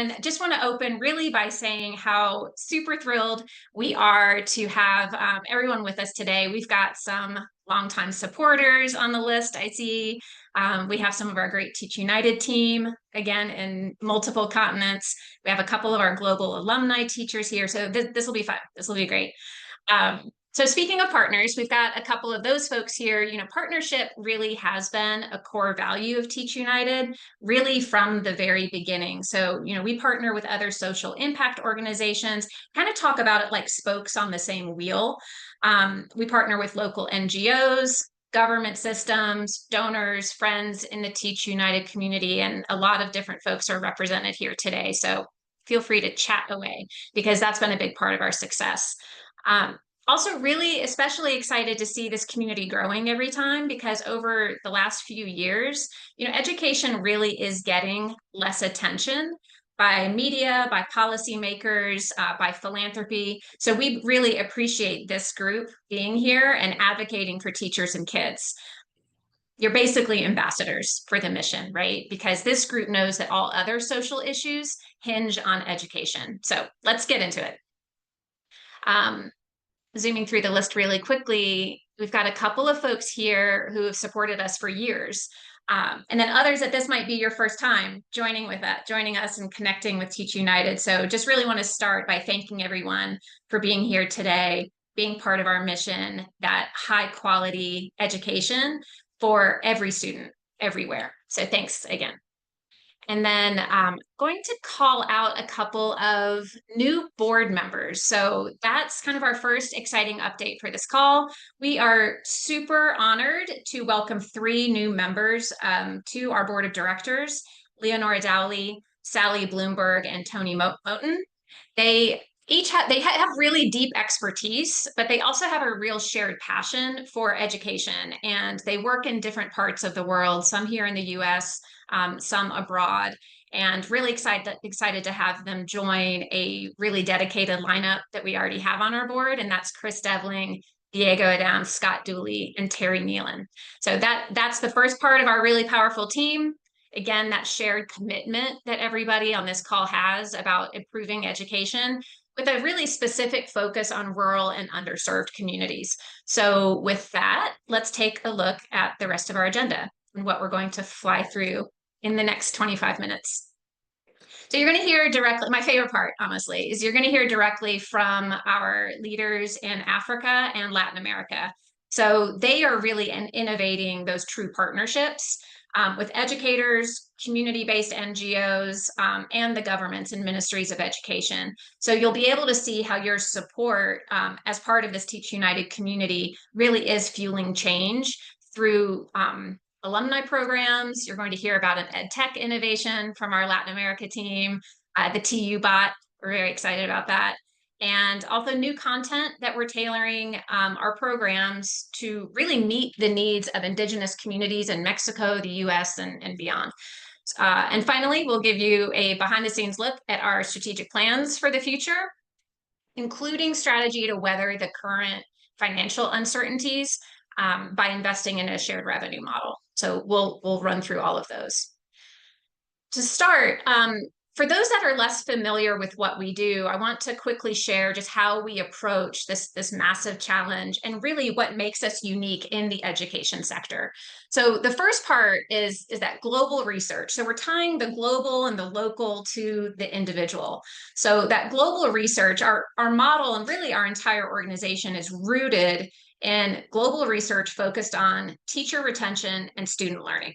and just want to open really by saying how super thrilled we are to have everyone with us today. We've got some longtime supporters on the list. I see we have some of our great Teach United team, again, in multiple continents. We have a couple of our global alumni teachers here. So this will be fun. This will be great. So speaking of partners, we've got a couple of those folks here. Partnership really has been a core value of Teach United, really from the very beginning. So, we partner with other social impact organizations, kind of talk about it like spokes on the same wheel. We partner with local NGOs, government systems, donors, friends in the Teach United community, and a lot of different folks are represented here today. So feel free to chat away because that's been a big part of our success. Also really especially excited to see this community growing every time, because over the last few years, education really is getting less attention by media, by policymakers, by philanthropy. So we really appreciate this group being here and advocating for teachers and kids. You're basically ambassadors for the mission, right? Because this group knows that all other social issues hinge on education. So let's get into it. Zooming through the list really quickly, we've got a couple of folks here who have supported us for years. And then others that this might be your first time joining us and connecting with Teach United. So just really want to start by thanking everyone for being here today, being part of our mission, that high quality education for every student everywhere. So thanks again. And then I'm going to call out a couple of new board members. So that's kind of our first exciting update for this call. We are super honored to welcome 3 new members to our board of directors: Leonora Dowley, Sally Bloomberg, and Tony Moten. They have really deep expertise, but they also have a real shared passion for education, and they work in different parts of the world, some here in the US, some abroad, and really excited to have them join a really dedicated lineup that we already have on our board, and that's Chris Devling, Diego Adams, Scott Dooley, and Terry Nealon. So that's the first part of our really powerful team. Again, that shared commitment that everybody on this call has about improving education, with a really specific focus on rural and underserved communities. So with that, let's take a look at the rest of our agenda and what we're going to fly through in the next 25 minutes. So you're going to hear directly, my favorite part, honestly, is you're going to hear directly from our leaders in Africa and Latin America. So they are really innovating those true partnerships with educators, community-based NGOs, and the governments and ministries of education. So you'll be able to see how your support as part of this Teach United community really is fueling change through alumni programs. You're going to hear about an ed tech innovation from our Latin America team, the TU bot. We're very excited about that. And also new content that we're tailoring our programs to really meet the needs of Indigenous communities in Mexico, the US, and beyond. And finally, we'll give you a behind-the-scenes look at our strategic plans for the future, including strategy to weather the current financial uncertainties by investing in a shared revenue model. So we'll run through all of those. To start, for those that are less familiar with what we do, I want to quickly share just how we approach this massive challenge and really what makes us unique in the education sector. So the first part is that global research. So we're tying the global and the local to the individual. So that global research, our model and really our entire organization is rooted in global research focused on teacher retention and student learning.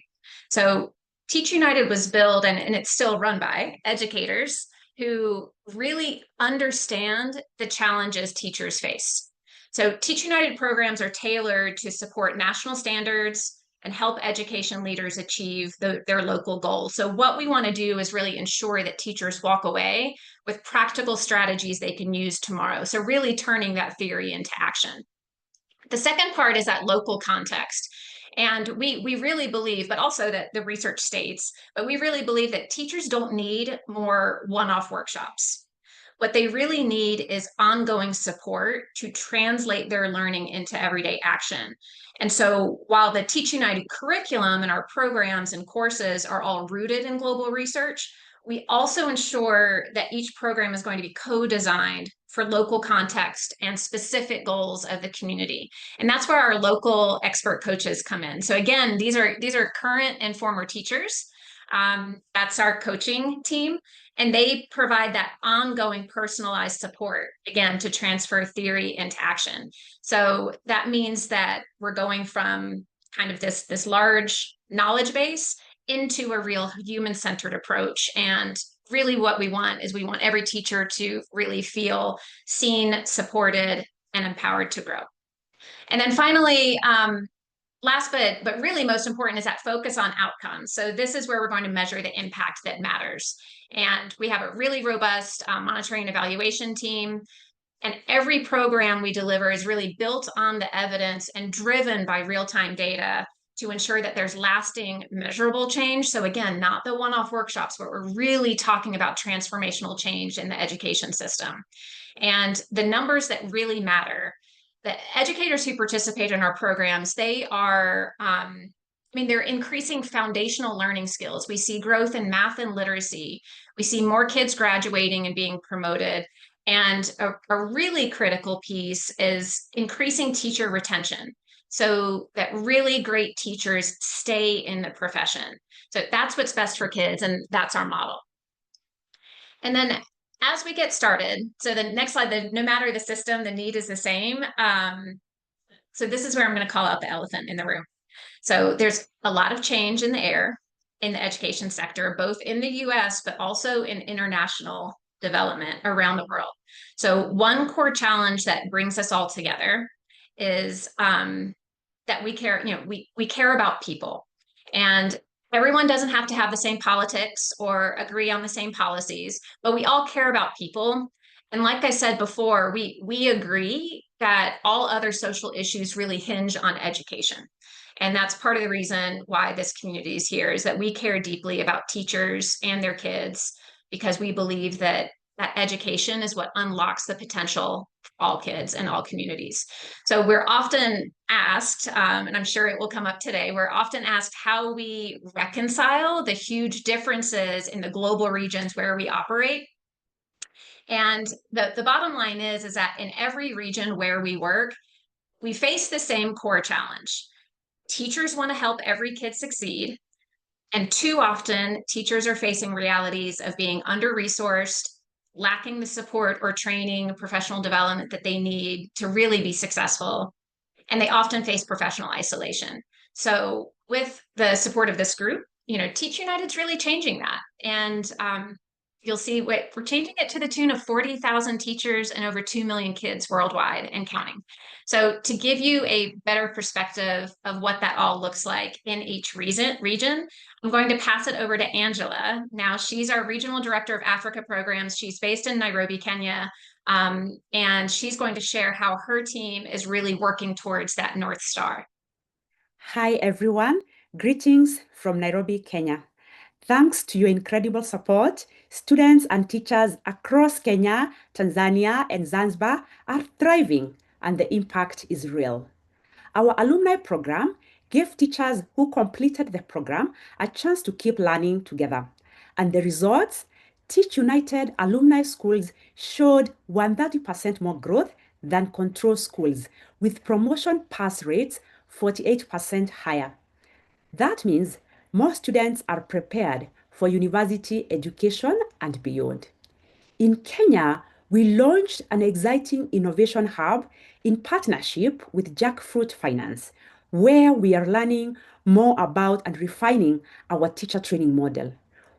So Teach United was built, and it's still run by educators who really understand the challenges teachers face. So Teach United programs are tailored to support national standards and help education leaders achieve their local goals. So what we want to do is really ensure that teachers walk away with practical strategies they can use tomorrow. So really turning that theory into action. The second part is that local context. And we really believe, but also that the research states, but we really believe that teachers don't need more one-off workshops. What they really need is ongoing support to translate their learning into everyday action. And so while the Teach United curriculum and our programs and courses are all rooted in global research, We also ensure that each program is going to be co-designed for local context and specific goals of the community. And that's where our local expert coaches come in. So again, these are current and former teachers. That's our coaching team. And they provide that ongoing personalized support, again, to transfer theory into action. So that means that we're going from kind of this large knowledge base into a real human-centered approach. And really what we want is we want every teacher to really feel seen, supported, and empowered to grow. And then finally, last but really most important is that focus on outcomes. So this is where we're going to measure the impact that matters. And we have a really robust monitoring and evaluation team. And every program we deliver is really built on the evidence and driven by real-time data to ensure that there's lasting, measurable change. So again, not the one-off workshops, but we're really talking about transformational change in the education system. And the numbers that really matter, the educators who participate in our programs, they are, they're increasing foundational learning skills. We see growth in math and literacy. We see more kids graduating and being promoted. And a really critical piece is increasing teacher retention so that really great teachers stay in the profession. So that's what's best for kids, and that's our model. And then as we get started, so the next slide, no matter the system, the need is the same. So this is where I'm going to call out the elephant in the room. So there's a lot of change in the air in the education sector, both in the US, but also in international development around the world. So one core challenge that brings us all together is that we care, we care about people. And everyone doesn't have to have the same politics or agree on the same policies, but we all care about people. And like I said before, we agree that all other social issues really hinge on education. And that's part of the reason why this community is here, is that we care deeply about teachers and their kids, because we believe that education is what unlocks the potential for all kids and all communities. So we're often asked, and I'm sure it will come up today, we're often asked how we reconcile the huge differences in the global regions where we operate. And the bottom line is that in every region where we work, we face the same core challenge. Teachers want to help every kid succeed. And too often, teachers are facing realities of being under-resourced, lacking the support or training, professional development that they need to really be successful. And they often face professional isolation. So with the support of this group, Teach United's really changing that. And you'll see we're changing it to the tune of 40,000 teachers and over 2 million kids worldwide and counting. So to give you a better perspective of what that all looks like in each region, I'm going to pass it over to Angela. Now, she's our Regional Director of Africa Programs. She's based in Nairobi, Kenya, and she's going to share how her team is really working towards that North Star. Hi, everyone. Greetings from Nairobi, Kenya. Thanks to your incredible support, students and teachers across Kenya, Tanzania, and Zanzibar are thriving, and the impact is real. Our alumni program gave teachers who completed the program a chance to keep learning together. And the results? Teach United alumni schools showed 130% more growth than control schools, with promotion pass rates 48% higher. That means more students are prepared for university education and beyond. In Kenya, we launched an exciting innovation hub in partnership with Jackfruit Finance, where we are learning more about and refining our teacher training model.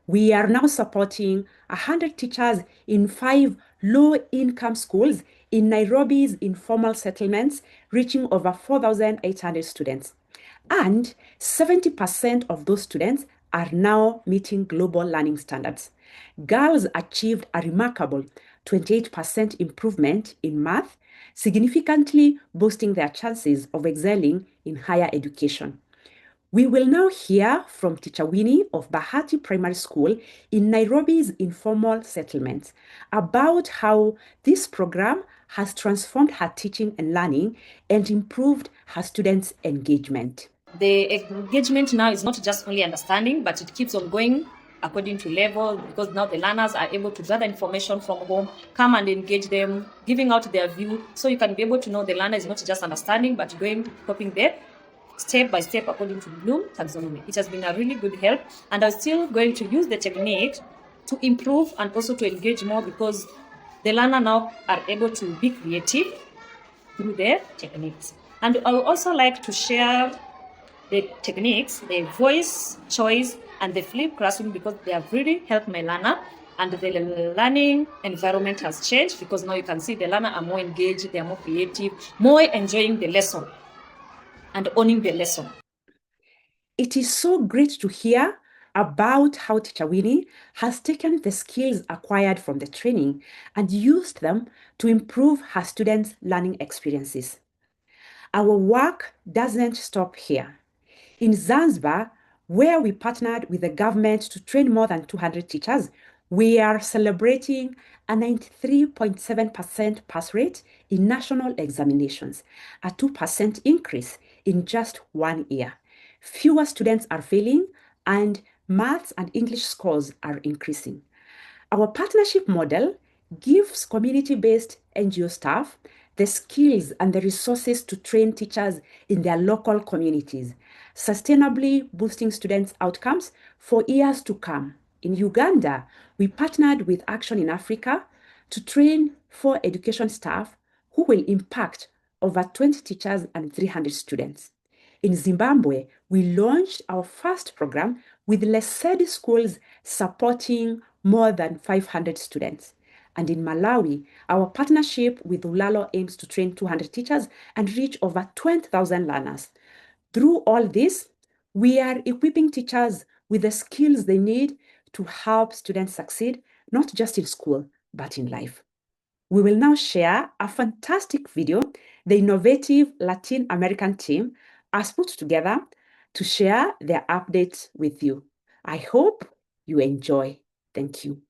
We are now supporting 100 teachers in 5 low-income schools in Nairobi's informal settlements, reaching over 4,800 students. And 70% of those students are now meeting global learning standards. Girls achieved a remarkable 28% improvement in math, significantly boosting their chances of excelling in higher education. We will now hear from Teacher Winnie of Bahati Primary School in Nairobi's informal settlements about how this program has transformed her teaching and learning and improved her students' engagement. The engagement now is not just only understanding, but it keeps on going. according to level, because now the learners are able to gather information from home, come and engage them, giving out their view, so you can be able to know the learner is not just understanding, but copying there step by step according to Bloom taxonomy. It has been a really good help, and I'm still going to use the technique to improve and also to engage more, because the learner now are able to be creative through their techniques. And I would also like to share the techniques, the voice, choice, and the flipped classroom, because they have really helped my learner, and the learning environment has changed, because now you can see the learner are more engaged, they are more creative, more enjoying the lesson and owning the lesson. It is so great to hear about how Teacher Winnie has taken the skills acquired from the training and used them to improve her students' learning experiences. Our work doesn't stop here. In Zanzibar, where we partnered with the government to train more than 200 teachers, we are celebrating a 93.7% pass rate in national examinations, a 2% increase in just 1 year. Fewer students are failing, and maths and English scores are increasing. Our partnership model gives community-based NGO staff the skills and the resources to train teachers in their local communities, sustainably boosting students' outcomes for years to come. In Uganda, we partnered with Action in Africa to train 4 education staff who will impact over 20 teachers and 300 students. In Zimbabwe, we launched our first program with Lesedi schools supporting more than 500 students. And in Malawi, our partnership with Ulalo aims to train 200 teachers and reach over 20,000 learners. Through all this, we are equipping teachers with the skills they need to help students succeed, not just in school, but in life. We will now share a fantastic video the innovative Latin American team has put together to share their updates with you. I hope you enjoy. Thank you.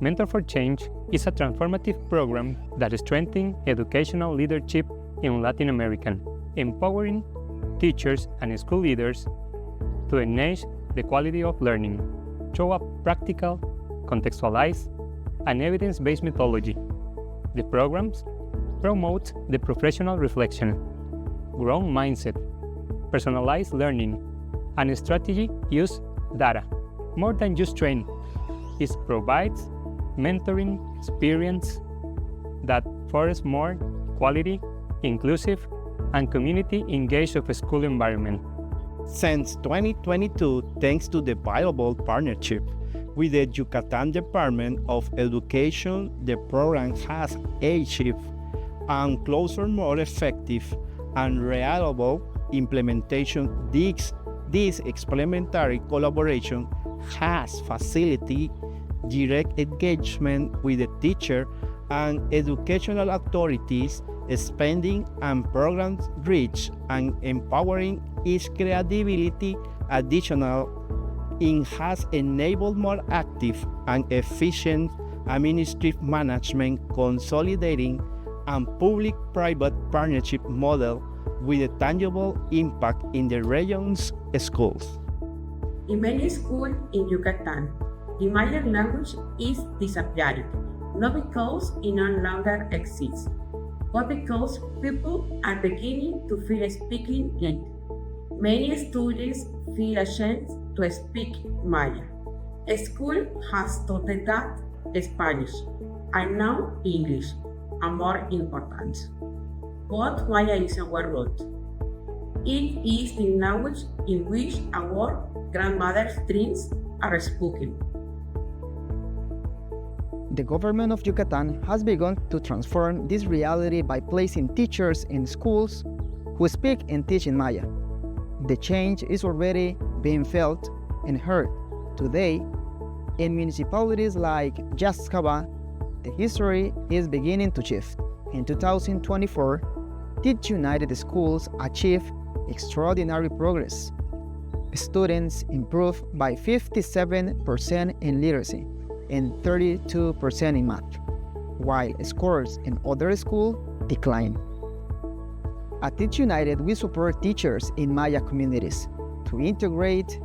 Mentor for Change is a transformative program that strengthens educational leadership in Latin America, empowering teachers and school leaders to enhance the quality of learning through a practical, contextualized, and evidence-based methodology. The programs promote the professional reflection, growth mindset, personalized learning, and strategy use data. More than just training, it provides mentoring experience that fosters more quality, inclusive, and community-engaged of a school environment. Since 2022, thanks to the viable partnership with the Yucatan Department of Education, the program has achieved a closer, more effective, and reliable implementation. This experimentary collaboration has facilitated direct engagement with the teacher and educational authorities, expanding and programs reach and empowering its credibility. Additional, it has enabled more active and efficient administrative management, consolidating a public-private partnership model with a tangible impact in the region's schools. In many schools in Yucatan, the Maya language is disappearing, not because it no longer exists, but because people are beginning to fear speaking it. Many students feel ashamed to speak Maya. A school has taught that Spanish and now English are more important. But Maya is our root. It is the language in which our grandmother's dreams are spoken. The government of Yucatan has begun to transform this reality by placing teachers in schools who speak and teach in Maya. The change is already being felt and heard. Today, in municipalities like Yaskaba, the history is beginning to shift. In 2024, TeachUNITED schools achieved extraordinary progress. Students improved by 57% in literacy and 32% in math, while scores in other schools declined. At TeachUNITED, we support teachers in Maya communities to integrate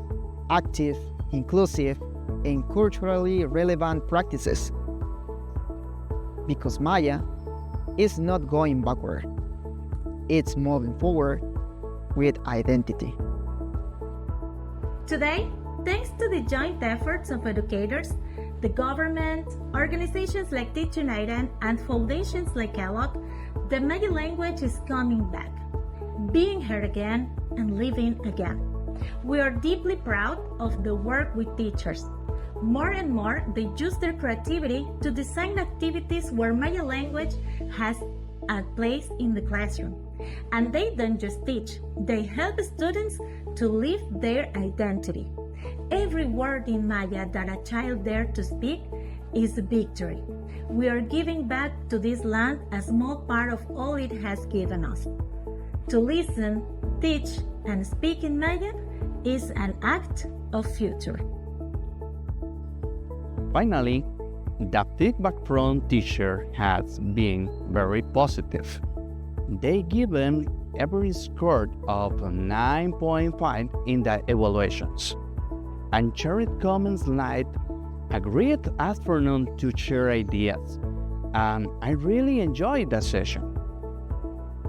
active, inclusive, and culturally relevant practices. Because Maya is not going backward, it's moving forward with identity. Today, thanks to the joint efforts of educators, the government, organizations like TeachUNITED, and foundations like Kellogg, the Maya language is coming back, being heard again and living again. We are deeply proud of the work with teachers. More and more, they use their creativity to design activities where Maya language has a place in the classroom. And they don't just teach, they help students to live their identity. Every word in Maya that a child dares to speak is a victory. We are giving back to this land a small part of all it has given us. To listen, teach, and speak in Maya is an act of future. Finally, the feedback from teachers has been very positive. They given every score of 9.5 in the evaluations, and shared comments like a great afternoon to share ideas, and I really enjoyed the session.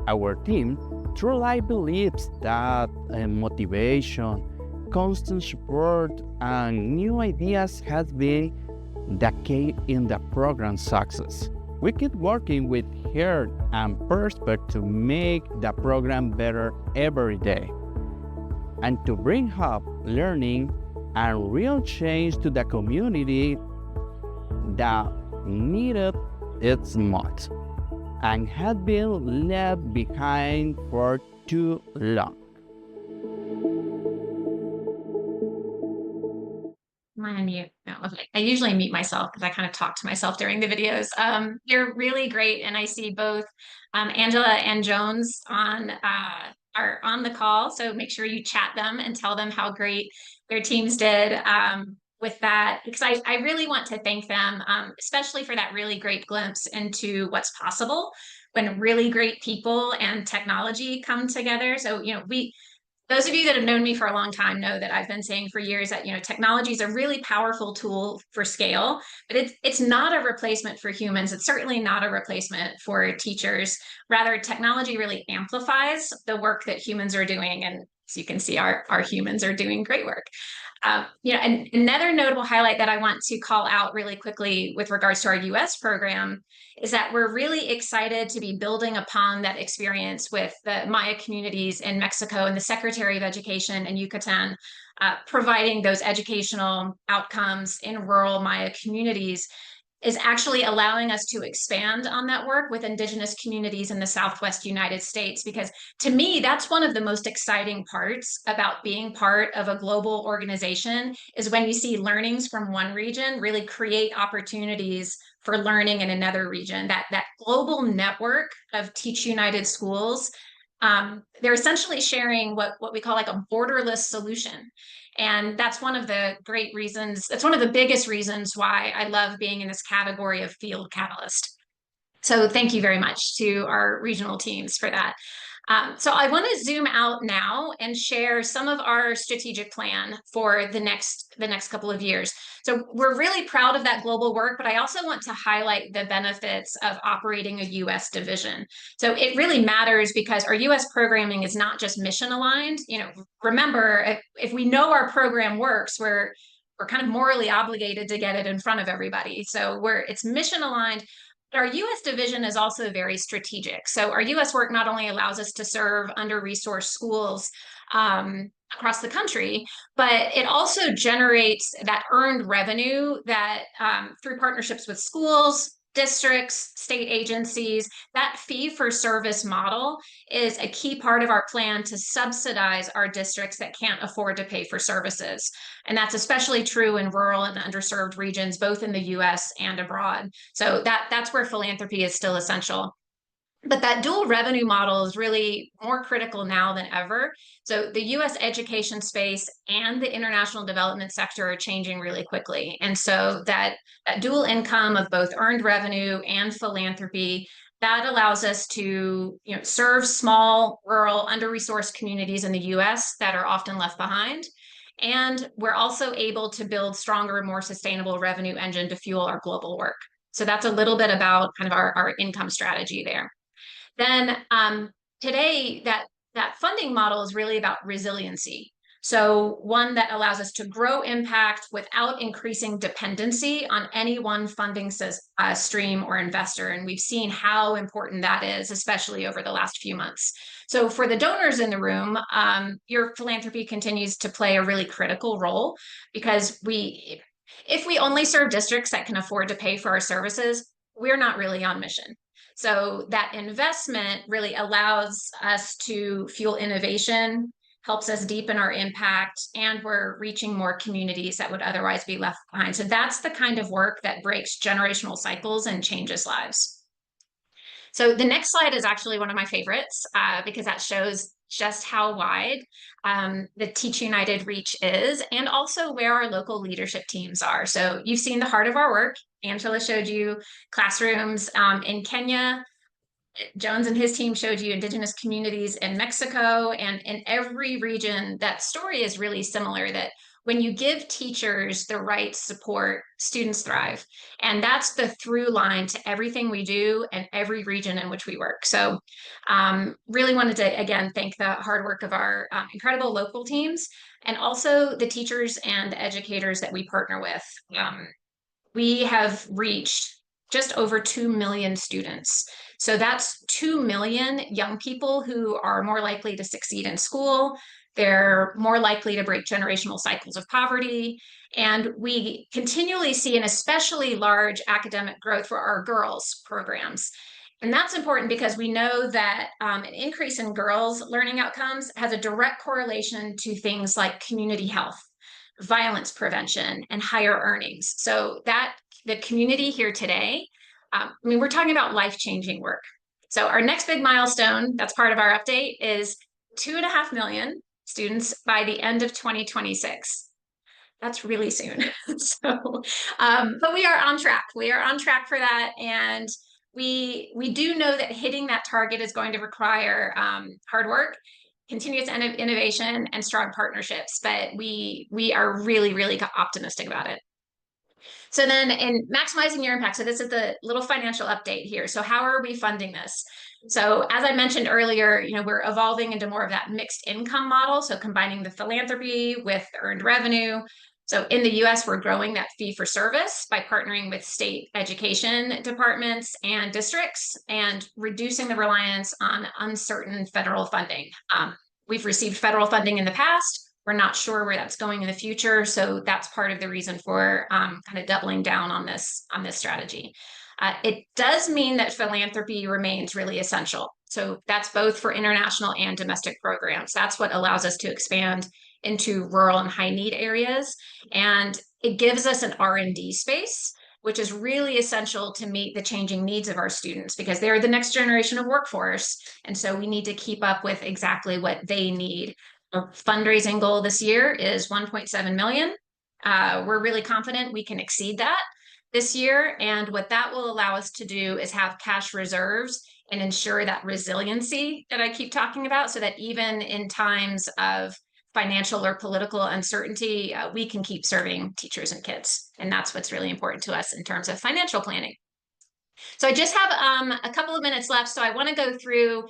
Our team truly believes that motivation, constant support, and new ideas has been the key in the program's success. We keep working with heart and perspective to make the program better every day and to bring hope, learning, and real change to the community that needed it most and had been left behind for too long. Am I on mute? No, okay. I usually mute myself because I kind of talk to myself during the videos. You're really great, and I see both Angela and Jones are on the call. So make sure you chat them and tell them how great their teams did with that, because I really want to thank them, especially for that really great glimpse into what's possible when really great people and technology come together. So those of you that have known me for a long time know that I've been saying for years that technology is a really powerful tool for scale, but it's not a replacement for humans. It's certainly not a replacement for teachers. Rather, technology really amplifies the work that humans are doing, and as you can see, our humans are doing great work. And another notable highlight that I want to call out really quickly with regards to our US program is that we're really excited to be building upon that experience with the Maya communities in Mexico and the Secretary of Education in Yucatan, providing those educational outcomes in rural Maya communities is actually allowing us to expand on that work with Indigenous communities in the Southwest United States. Because to me, that's one of the most exciting parts about being part of a global organization is when you see learnings from one region really create opportunities for learning in another region. That global network of TeachUNITED schools, they're essentially sharing what we call like a borderless solution. And that's one of the great reasons, that's one of the biggest reasons why I love being in this category of field catalyst. So thank you very much to our regional teams for that. So I want to zoom out now and share some of our strategic plan for the next couple of years. So we're really proud of that global work, but I also want to highlight the benefits of operating a US division. So it really matters because our US programming is not just mission aligned. Remember, if we know our program works, we're kind of morally obligated to get it in front of everybody. So it's mission aligned. But our US division is also very strategic. So our US work not only allows us to serve under-resourced schools across the country, but it also generates that earned revenue that through partnerships with schools, districts, state agencies, that fee-for-service model is a key part of our plan to subsidize our districts that can't afford to pay for services. And that's especially true in rural and underserved regions, both in the US and abroad. So that's where philanthropy is still essential. But that dual revenue model is really more critical now than ever. So the US education space and the international development sector are changing really quickly. And so that dual income of both earned revenue and philanthropy, that allows us to serve small, rural, under-resourced communities in the US that are often left behind. And we're also able to build stronger, more sustainable revenue engine to fuel our global work. So that's a little bit about kind of our income strategy there. Then today, that funding model is really about resiliency. So one that allows us to grow impact without increasing dependency on any one funding stream or investor. And we've seen how important that is, especially over the last few months. So for the donors in the room, your philanthropy continues to play a really critical role, because if we only serve districts that can afford to pay for our services, we're not really on mission. So that investment really allows us to fuel innovation, helps us deepen our impact, and we're reaching more communities that would otherwise be left behind. So that's the kind of work that breaks generational cycles and changes lives. So the next slide is actually one of my favorites because that shows just how wide the TeachUNITED reach is, and also where our local leadership teams are. So you've seen the heart of our work. Angela showed you classrooms in Kenya. Jones and his team showed you indigenous communities in Mexico, and in every region, that story is really similar, that when you give teachers the right support, students thrive. And that's the through line to everything we do and every region in which we work. So really wanted to, again, thank the hard work of our incredible local teams, and also the teachers and educators that we partner with. We have reached just over 2 million students. So that's 2 million young people who are more likely to succeed in school. They're more likely to break generational cycles of poverty. And we continually see an especially large academic growth for our girls' programs. And that's important because we know that an increase in girls' learning outcomes has a direct correlation to things like community health, violence prevention, and higher earnings. So that the community here today, we're talking about life-changing work. So our next big milestone, that's part of our update, is 2.5 million students by the end of 2026. That's really soon. But we are on track. We are on track for that. And we do know that hitting that target is going to require hard work, continuous innovation, and strong partnerships. But we are really, really optimistic about it. So then in maximizing your impact, so this is the little financial update here. So how are we funding this? So as I mentioned earlier, we're evolving into more of that mixed income model. So combining the philanthropy with earned revenue. So in the US, we're growing that fee for service by partnering with state education departments and districts, and reducing the reliance on uncertain federal funding. We've received federal funding in the past. We're not sure where that's going in the future. So that's part of the reason for kind of doubling down on this strategy. It does mean that philanthropy remains really essential. So that's both for international and domestic programs. That's what allows us to expand into rural and high need areas. And it gives us an R&D space, which is really essential to meet the changing needs of our students, because they're the next generation of workforce. And so we need to keep up with exactly what they need. Our fundraising goal this year is 1.7 million. We're really confident we can exceed that this year. And what that will allow us to do is have cash reserves and ensure that resiliency that I keep talking about, so that even in times of financial or political uncertainty, we can keep serving teachers and kids. And that's what's really important to us in terms of financial planning. So I just have a couple of minutes left. So I want to go through,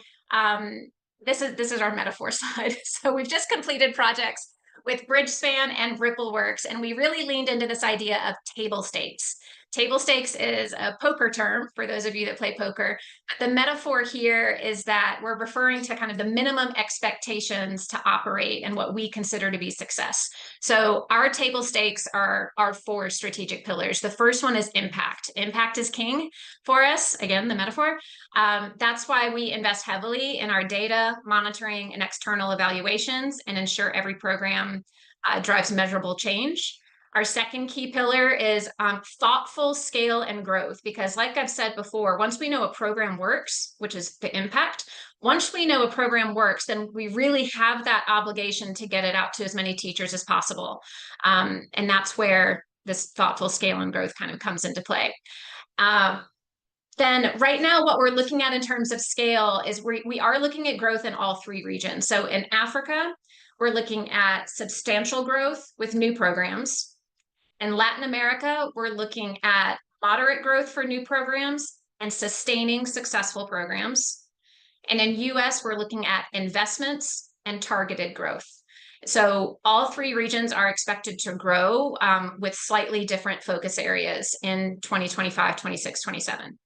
this is our metaphor slide. So we've just completed projects with BridgeSpan and RippleWorks, and we really leaned into this idea of table stakes. Table stakes is a poker term for those of you that play poker. The metaphor here is that we're referring to kind of the minimum expectations to operate and what we consider to be success. So our table stakes are our 4 strategic pillars. The first one is impact. Impact is king for us. Again, the metaphor. That's why we invest heavily in our data monitoring and external evaluations and ensure every program drives measurable change. Our second key pillar is thoughtful scale and growth, because like I've said before, once we know a program works, which is the impact, once we know a program works, then we really have that obligation to get it out to as many teachers as possible. And that's where this thoughtful scale and growth kind of comes into play. Then right now, what we're looking at in terms of scale is we are looking at growth in all 3 regions. So in Africa, we're looking at substantial growth with new programs. In Latin America, we're looking at moderate growth for new programs and sustaining successful programs. And in US, we're looking at investments and targeted growth. So all 3 regions are expected to grow with slightly different focus areas in 2025, 26, 27.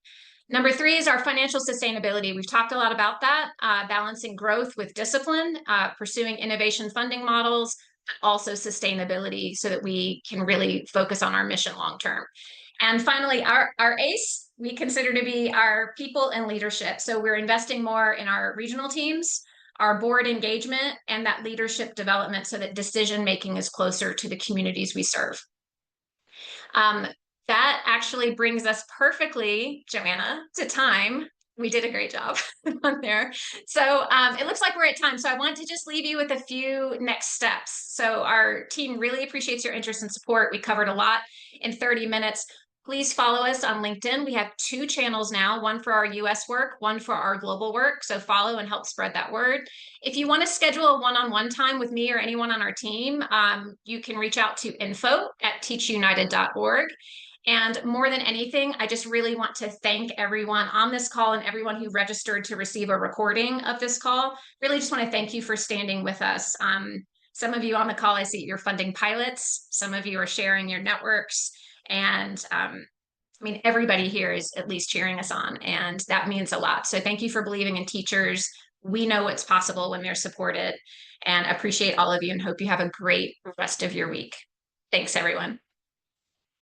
Number 3 is our financial sustainability. We've talked a lot about that, balancing growth with discipline, pursuing innovation funding models, but also sustainability so that we can really focus on our mission long term. And finally, our ACE, we consider to be our people and leadership. So we're investing more in our regional teams, our board engagement, and that leadership development so that decision-making is closer to the communities we serve. That actually brings us perfectly, Joanna, to time. We did a great job on there. So it looks like we're at time. So I want to just leave you with a few next steps. So our team really appreciates your interest and support. We covered a lot in 30 minutes. Please follow us on LinkedIn. We have 2 channels now, one for our US work, one for our global work. So follow and help spread that word. If you want to schedule a one-on-one time with me or anyone on our team, you can reach out to info@teachunited.org. And more than anything, I just really want to thank everyone on this call and everyone who registered to receive a recording of this call. Really just want to thank you for standing with us. Some of you on the call, I see you're funding pilots. Some of you are sharing your networks. And I mean, everybody here is at least cheering us on, and that means a lot. So thank you for believing in teachers. We know what's possible when they're supported, and appreciate all of you and hope you have a great rest of your week. Thanks, everyone.